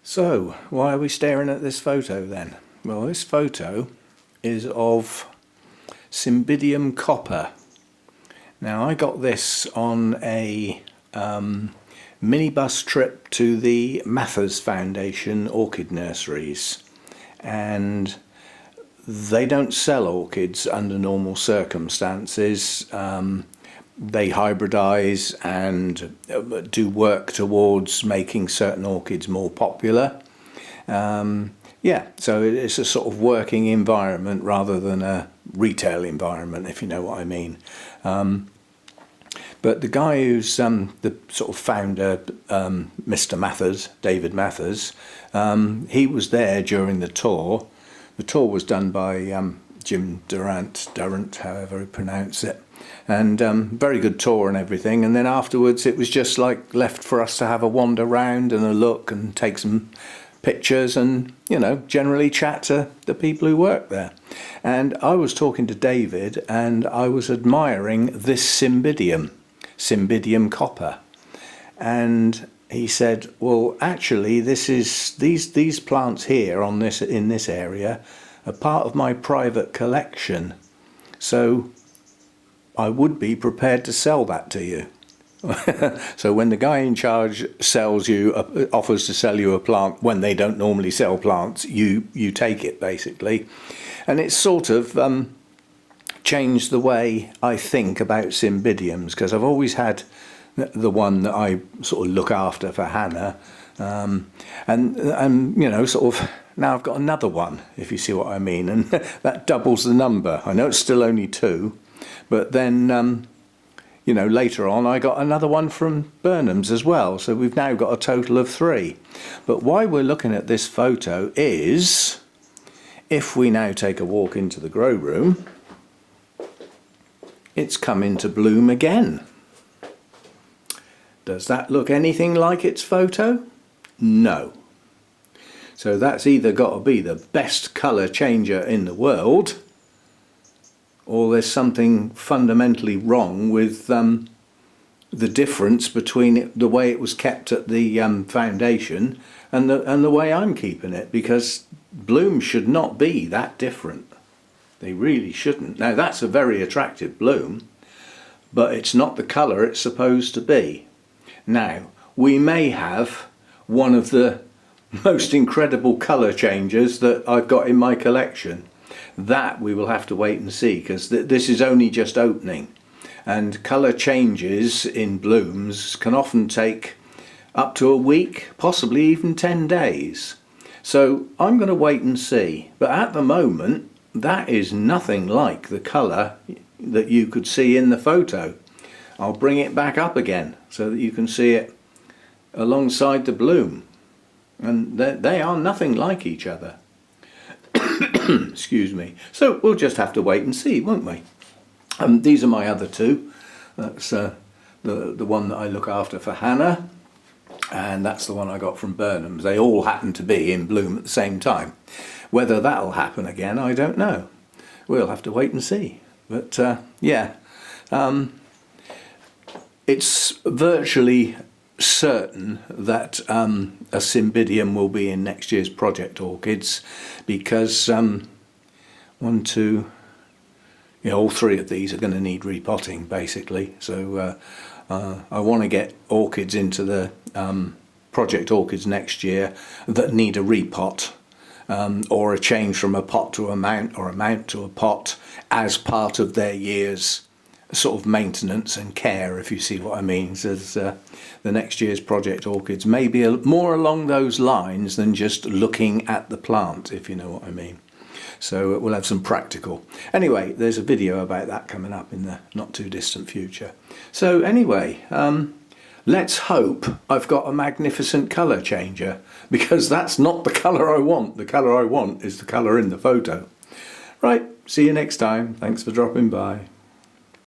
So, why are we staring at this photo then? Well, this photo is of Cymbidium copper. Now, I got this on a minibus trip to the Mathers Foundation orchid nurseries, and they don't sell orchids under normal circumstances. They hybridize and do work towards making certain orchids more popular. Yeah, so it's a sort of working environment rather than a retail environment, if you know what I mean. But the guy who's the sort of founder, Mr. Mathers, David Mathers, he was there during the tour. The tour was done by Jim Durant, however you pronounce it, and very good tour and everything. And then afterwards it was just like left for us to have a wander round and a look and take some pictures and, you know, generally chat to the people who work there. And I was talking to David and I was admiring this Cymbidium copper, and he said, well, actually this is these plants here on this in this area are part of my private collection, so I would be prepared to sell that to you. So when the guy in charge sells you, offers to sell you a plant when they don't normally sell plants, you take it basically. And it's sort of changed the way I think about Cymbidiums, because I've always had the one that I sort of look after for Hannah, and you know, sort of now I've got another one, if you see what I mean, and that doubles the number. I know it's still only two, but then you know, later on I got another one from Burnham's as well, so we've now got a total of three. But why we're looking at this photo is, if we now take a walk into the grow room, it's come into bloom again. Does that look anything like its photo? No. So that's either got to be the best colour changer in the world, or there's something fundamentally wrong with the difference between the way it was kept at the foundation and the way I'm keeping it, because blooms should not be that different. They really shouldn't. Now that's a very attractive bloom, but it's not the colour it's supposed to be. Now, we may have one of the most incredible colour changes that I've got in my collection. That we will have to wait and see, because this is only just opening, and colour changes in blooms can often take up to a week, possibly even 10 days. So I'm going to wait and see, but at the moment that is nothing like the colour that you could see in the photo. I'll bring it back up again so that you can see it alongside the bloom, and they are nothing like each other. Excuse me. So we'll just have to wait and see, won't we? These are my other two. That's the one that I look after for Hannah, and that's the one I got from Burnham's. They all happen to be in bloom at the same time. Whether that'll happen again, I don't know. We'll have to wait and see. But yeah, it's virtually certain that a Cymbidium will be in next year's Project Orchids, because one, two, you know, all three of these are going to need repotting basically. So I want to get orchids into the Project Orchids next year that need a repot, or a change from a pot to a mount, or a mount to a pot, as part of their year's sort of maintenance and care, if you see what I mean. So the next year's Project Orchids may be more along those lines than just looking at the plant, if you know what I mean. So we'll have some practical. Anyway, there's a video about that coming up in the not too distant future. So anyway, let's hope I've got a magnificent colour changer, because that's not the colour I want. The colour I want is the colour in the photo. Right, see you next time. Thanks for dropping by.